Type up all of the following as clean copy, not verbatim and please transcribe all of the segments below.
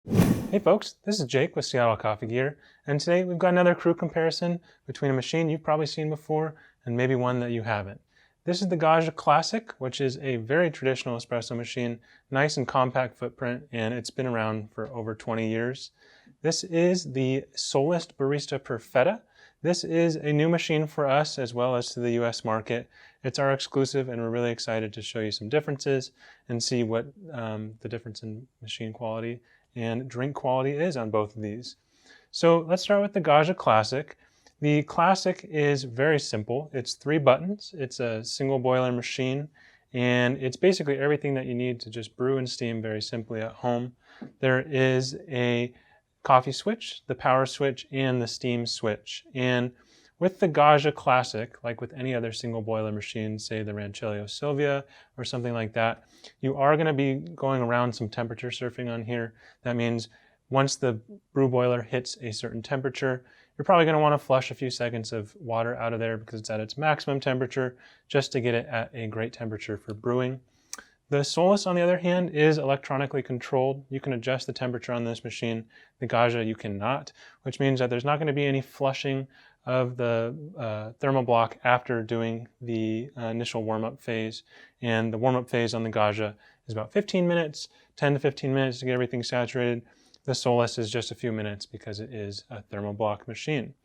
Hey folks, this is Jake with Seattle Coffee Gear, and today we've got another crew comparison between a machine you've probably seen before and maybe one that you haven't. This is the Gaggia Classic, which is a very traditional espresso machine, nice and compact footprint, and it's been around for over 20 years. This is the Solis Barista Perfetta. This is a new machine for us as well as to the US market. It's our exclusive, and we're really excited to show you some differences and see what the difference in machine quality and drink quality is on both of these. So let's start with the Gaggia Classic. The Classic is very simple. It's 3 buttons. It's a single boiler machine, and it's basically everything that you need to just brew and steam very simply at home. There is a coffee switch, the power switch, and the steam switch. And with the Gaggia Classic, like with any other single boiler machine, say the Rancello Silvia or something like that, you are going to be going around some temperature surfing on here. That means once the brew boiler hits a certain temperature, you're probably going to want to flush a few seconds of water out of there because it's at its maximum temperature just to get it at a great temperature for brewing. The Solis, on the other hand, is electronically controlled. You can adjust the temperature on this machine. The Gaggia you cannot, which means that there's not going to be any flushing of the thermal block after doing the initial warm-up phase. And the warm-up phase on the Gaggia is about 15 minutes, 10 to 15 minutes to get everything saturated. The Solis is just a few minutes because it is a thermal block machine.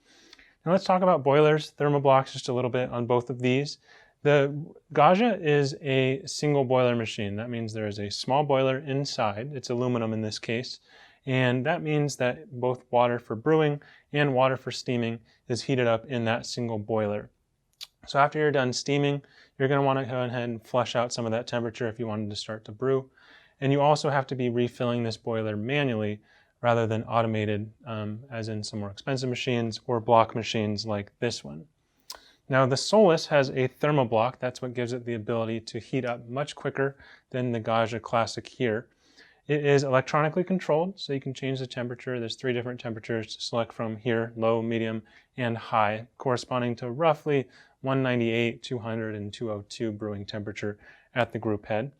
Now let's talk about boilers, thermal blocks just a little bit on both of these. The Gaggia is a single boiler machine. That means there is a small boiler inside. It's aluminum in this case. And that means that both water for brewing and water for steaming is heated up in that single boiler. So after you're done steaming, you're going to want to go ahead and flush out some of that temperature if you wanted to start to brew. And you also have to be refilling this boiler manually rather than automated, as in some more expensive machines or block machines like this one. Now the Solis has a thermal block. That's what gives it the ability to heat up much quicker than the Gaggia Classic here. It is electronically controlled, so you can change the temperature. There's 3 different temperatures to select from here: low, medium, and high, corresponding to roughly 198, 200, and 202 brewing temperature at the group head.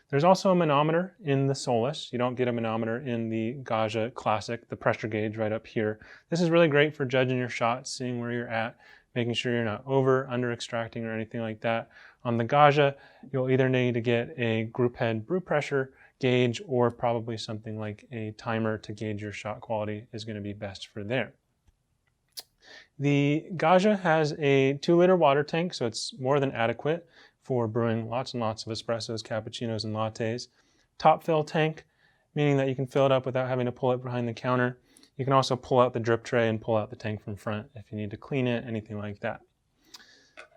There's also a manometer in the Solis. You don't get a manometer in the Gaggia Classic, the pressure gauge right up here. This is really great for judging your shots, seeing where you're at, making sure you're not under extracting or anything like that. On the Gaggia, you'll either need to get a group head brew pressure gauge or probably something like a timer to gauge your shot quality is going to be best for there. The Gaggia has a 2-liter water tank, so it's more than adequate for brewing lots and lots of espressos, cappuccinos, and lattes. Top fill tank, meaning that you can fill it up without having to pull it behind the counter. You can also pull out the drip tray and pull out the tank from front if you need to clean it, anything like that.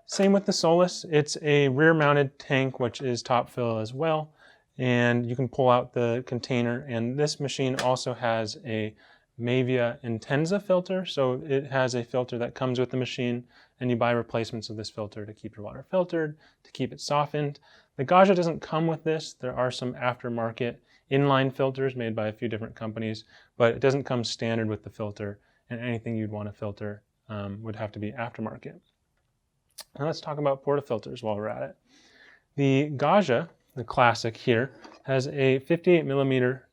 Same with the Solis. It's a rear-mounted tank, which is top fill as well, and you can pull out the container. And this machine also has a Mavia Intenza filter, so it has a filter that comes with the machine, and you buy replacements of this filter to keep your water filtered, to keep it softened. The Gaggia doesn't come with this. There are some aftermarket inline filters made by a few different companies, but it doesn't come standard with the filter, and anything you'd want to filter would have to be aftermarket. Now let's talk about portafilters while we're at it. The Gaggia, the Classic here, has a 58 millimeter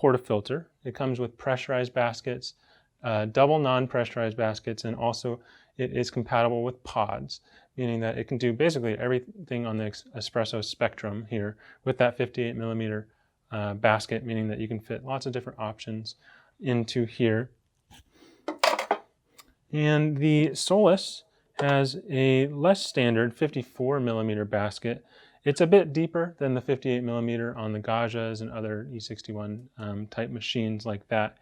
portafilter. It comes with pressurized baskets, double non-pressurized baskets, and also it is compatible with pods, meaning that it can do basically everything on the espresso spectrum here with that 58 millimeter basket, meaning that you can fit lots of different options into here. And the Solis has a less standard 54 millimeter basket. It's a bit deeper than the 58 millimeter on the Gaggias and other E61 type machines like that.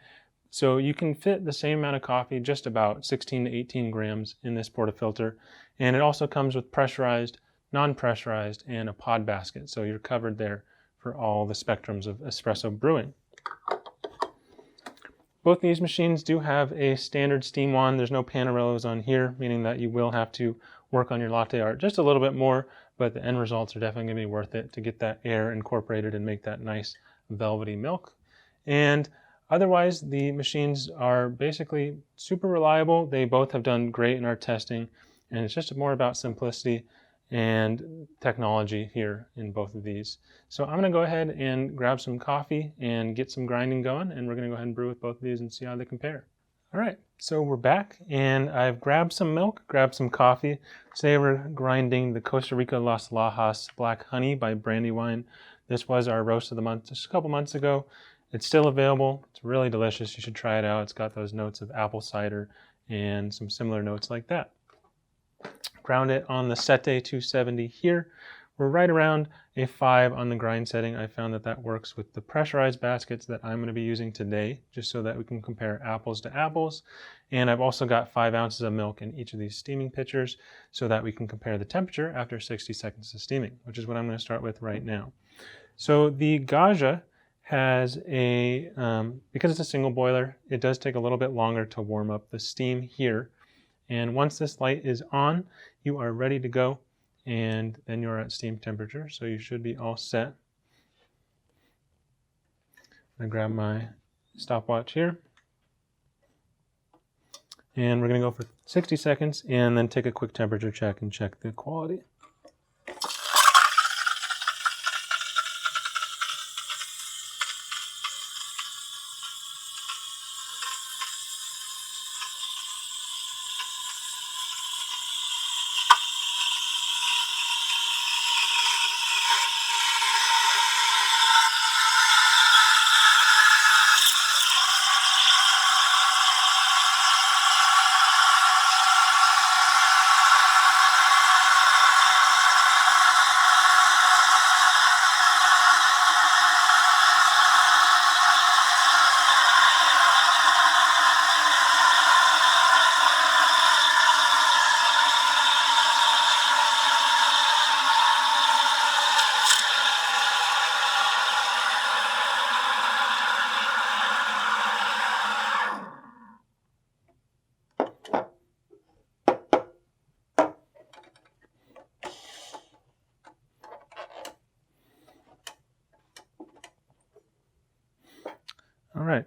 So you can fit the same amount of coffee, just about 16 to 18 grams in this portafilter. And it also comes with pressurized, non-pressurized, and a pod basket. So you're covered there for all the spectrums of espresso brewing. Both these machines do have a standard steam wand. There's no Panarellos on here, meaning that you will have to work on your latte art just a little bit more, but the end results are definitely going to be worth it to get that air incorporated and make that nice velvety milk. And otherwise, the machines are basically super reliable. They both have done great in our testing, and it's just more about simplicity and technology here in both of these. So I'm going to go ahead and grab some coffee and get some grinding going, and we're going to go ahead and brew with both of these and see how they compare. All right, so we're back, and I've grabbed some milk, grabbed some coffee. Today we're grinding the Costa Rica Las Lajas Black Honey by Brandywine. This was our roast of the month just a couple months ago. It's still available. It's really delicious. You should try it out. It's got those notes of apple cider and some similar notes like that. Ground it on the Sete 270 here. We're right around a 5 on the grind setting. I found that that works with the pressurized baskets that I'm going to be using today, just so that we can compare apples to apples. And I've also got 5 ounces of milk in each of these steaming pitchers so that we can compare the temperature after 60 seconds of steaming, which is what I'm going to start with right now. So the Gaggia has a, because it's a single boiler, it does take a little bit longer to warm up the steam here. And once this light is on, you are ready to go, and then you're at steam temperature, so you should be all set. I'm going to grab my stopwatch here, and we're going to go for 60 seconds and then take a quick temperature check and check the quality. All right,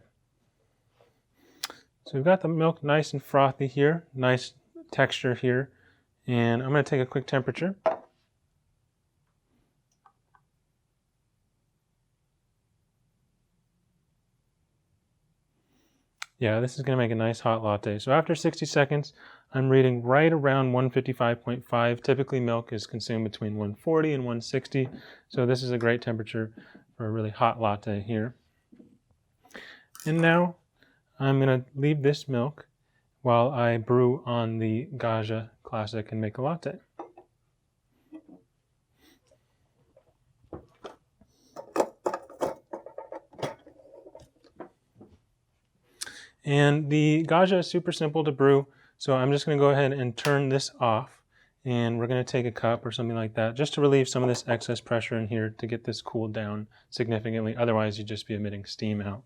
so we've got the milk nice and frothy here, nice texture here, and I'm going to take a quick temperature. Yeah, this is going to make a nice hot latte. So after 60 seconds, I'm reading right around 155.5. Typically milk is consumed between 140 and 160, so this is a great temperature for a really hot latte here. And now I'm going to leave this milk while I brew on the Gaggia Classic and make a latte. And the Gaggia is super simple to brew, so I'm just going to go ahead and turn this off, and we're going to take a cup or something like that just to relieve some of this excess pressure in here to get this cooled down significantly. Otherwise, you'd just be emitting steam out.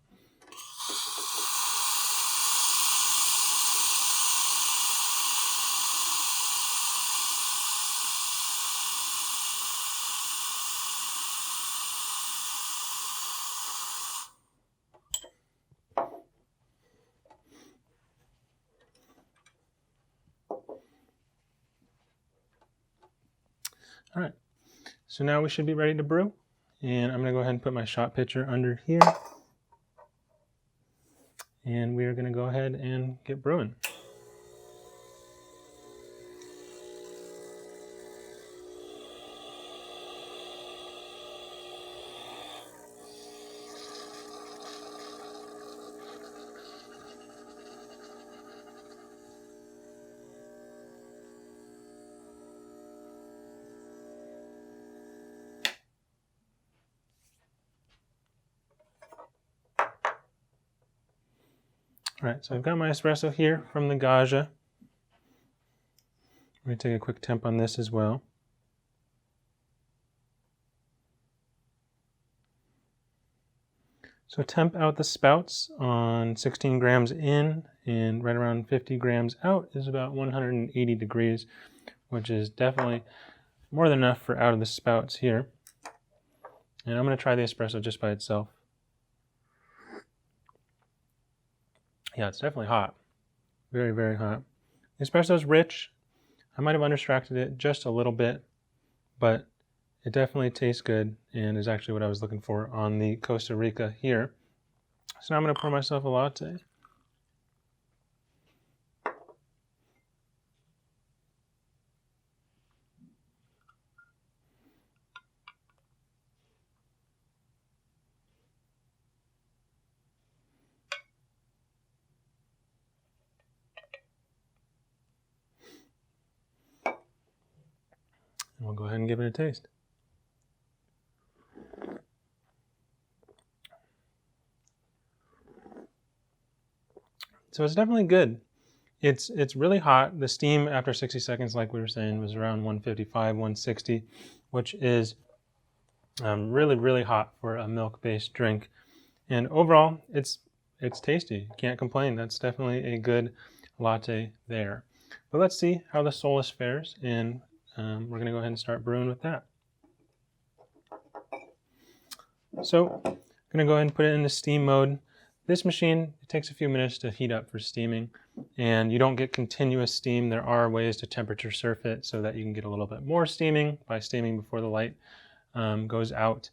All right, so now we should be ready to brew, and I'm going to go ahead and put my shot pitcher under here, and we are going to go ahead and get brewing. All right, so I've got my espresso here from the Gaggia. I'm going to take a quick temp on this as well. So temp out the spouts on 16 grams in, and right around 50 grams out is about 180 degrees, which is definitely more than enough for out of the spouts here. And I'm going to try the espresso just by itself. Yeah, it's definitely hot. Very, very hot. The espresso is rich. I might have underextracted it just a little bit. but it definitely tastes good and is actually what I was looking for on the Costa Rica here. So now I'm going to pour myself a latte. And we'll go ahead and give it a taste. So it's definitely good. It's really hot. The steam after 60 seconds, like we were saying, was around 155, 160, which is really, really hot for a milk-based drink. And overall, it's tasty. Can't complain. That's definitely a good latte there. But let's see how the Solis fares, and we're going to go ahead and start brewing with that. So I'm going to go ahead and put it into steam mode. This machine, it takes a few minutes to heat up for steaming, and you don't get continuous steam. There are ways to temperature surf it so that you can get a little bit more steaming by steaming before the light goes out.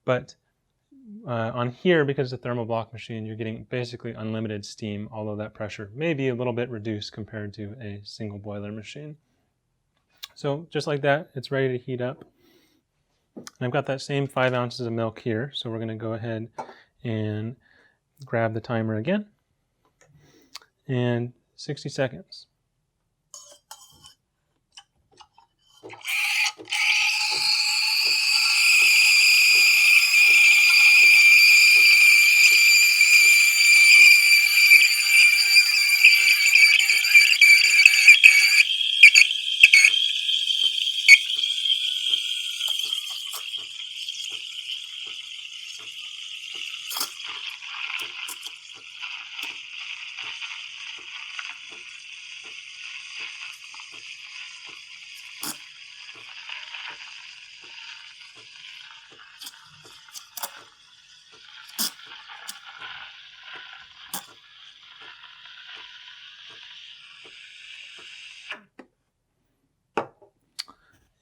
But on here, because it's a thermal block machine, you're getting basically unlimited steam, although that pressure may be a little bit reduced compared to a single boiler machine. So just like that, it's ready to heat up. And I've got that same 5 ounces of milk here, so we're going to go ahead and grab the timer again, and 60 seconds.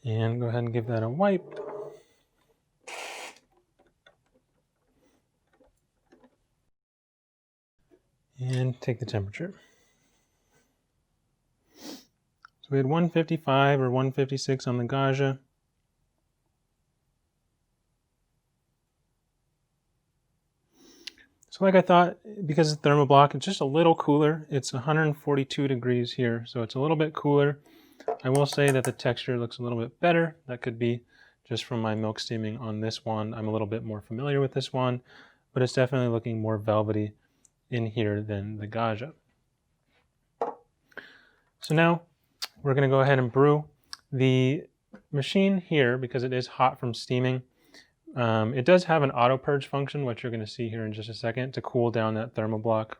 And go ahead and give that a wipe. And take the temperature. So we had 155 or 156 on the Gaggia. So like I thought, because it's thermal block, it's just a little cooler. It's 142 degrees here, so it's a little bit cooler. I will say that the texture looks a little bit better. That could be just from my milk steaming on this one. I'm a little bit more familiar with this one, but it's definitely looking more velvety in here than the Gaggia. So now we're going to go ahead and brew. The machine here, because it is hot from steaming, it does have an auto purge function, which you're going to see here in just a second, to cool down that thermal block.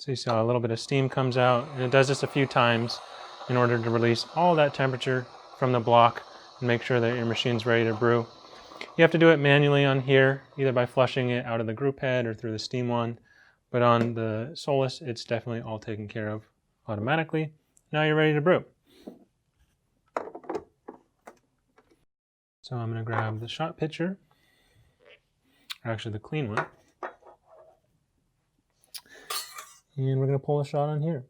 So you saw a little bit of steam comes out, and it does this a few times in order to release all that temperature from the block and make sure that your machine's ready to brew. You have to do it manually on here, either by flushing it out of the group head or through the steam one. But on the Solis, it's definitely all taken care of automatically. Now you're ready to brew. So I'm going to grab the shot pitcher, or actually the clean one. And we're going to pull a shot on here.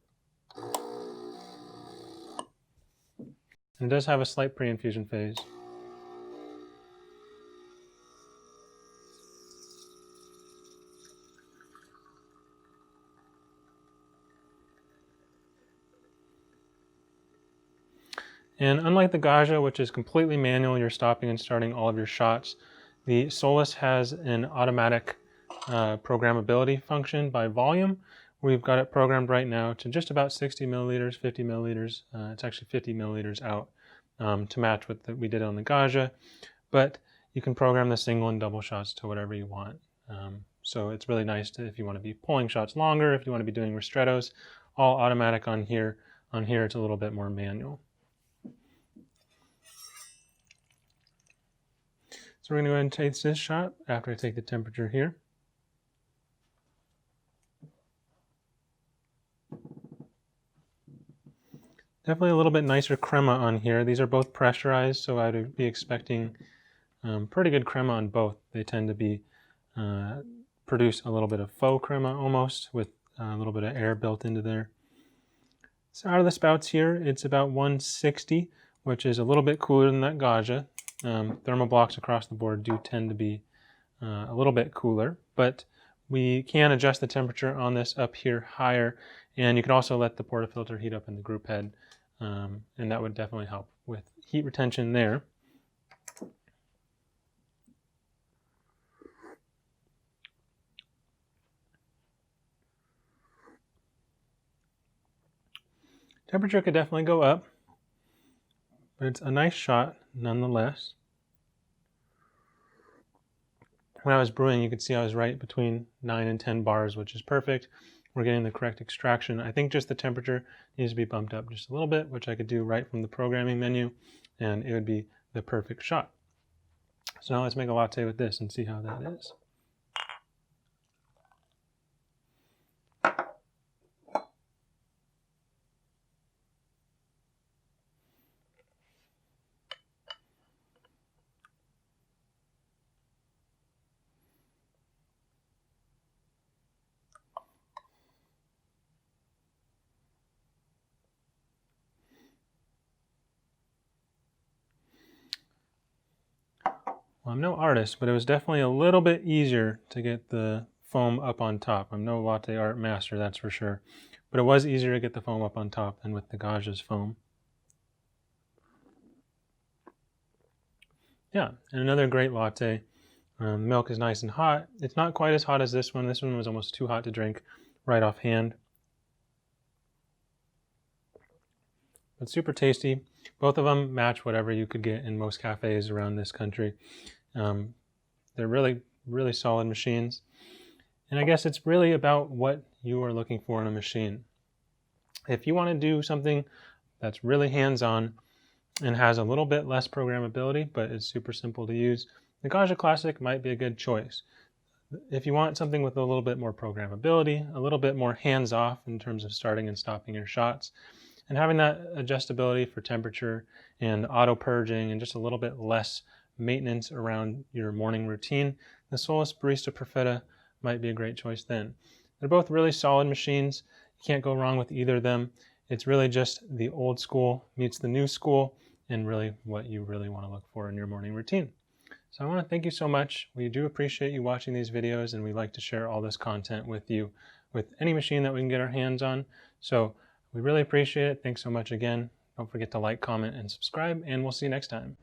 And it does have a slight pre-infusion phase. And unlike the Gaggia, which is completely manual, you're stopping and starting all of your shots, the Solis has an automatic programmability function by volume. We've got it programmed right now to just about 60 milliliters, 50 milliliters. It's actually 50 milliliters out to match what we did on the Gaggia. But you can program the single and double shots to whatever you want. So it's really nice if you want to be pulling shots longer, if you want to be doing ristrettos, all automatic on here. On here, it's a little bit more manual. So we're going to go ahead and taste this shot after I take the temperature here. Definitely a little bit nicer crema on here. These are both pressurized, so I'd be expecting pretty good crema on both. They tend to be produce a little bit of faux crema almost, with a little bit of air built into there. So out of the spouts here, it's about 160, which is a little bit cooler than that Gaggia. Thermal blocks across the board do tend to be a little bit cooler, but we can adjust the temperature on this up here higher, and you can also let the portafilter heat up in the group head, and that would definitely help with heat retention there. Temperature could definitely go up, but it's a nice shot nonetheless. When I was brewing, you could see I was right between 9 and 10 bars, which is perfect. We're getting the correct extraction. I think just the temperature needs to be bumped up just a little bit, which I could do right from the programming menu, and it would be the perfect shot. So now let's make a latte with this and see how that is. Well, I'm no artist, but it was definitely a little bit easier to get the foam up on top. I'm no latte art master, that's for sure. But it was easier to get the foam up on top than with the Gaggia's foam. Yeah, and another great latte. Milk is nice and hot. It's not quite as hot as this one. This one was almost too hot to drink right offhand. But super tasty. Both of them match whatever you could get in most cafes around this country. They're really, really solid machines. And I guess it's really about what you are looking for in a machine. If you want to do something that's really hands-on and has a little bit less programmability, but is super simple to use, the Gaggia Classic might be a good choice. If you want something with a little bit more programmability, a little bit more hands-off in terms of starting and stopping your shots, and having that adjustability for temperature and auto purging and just a little bit less maintenance around your morning routine, the Solis Barista Perfetta might be a great choice then. They're both really solid machines. You can't go wrong with either of them. It's really just the old school meets the new school, and really what you really want to look for in your morning routine. So I want to thank you so much. We do appreciate you watching these videos, and we like to share all this content with you with any machine that we can get our hands on. So we really appreciate it. Thanks so much again. Don't forget to like, comment, and subscribe, and we'll see you next time.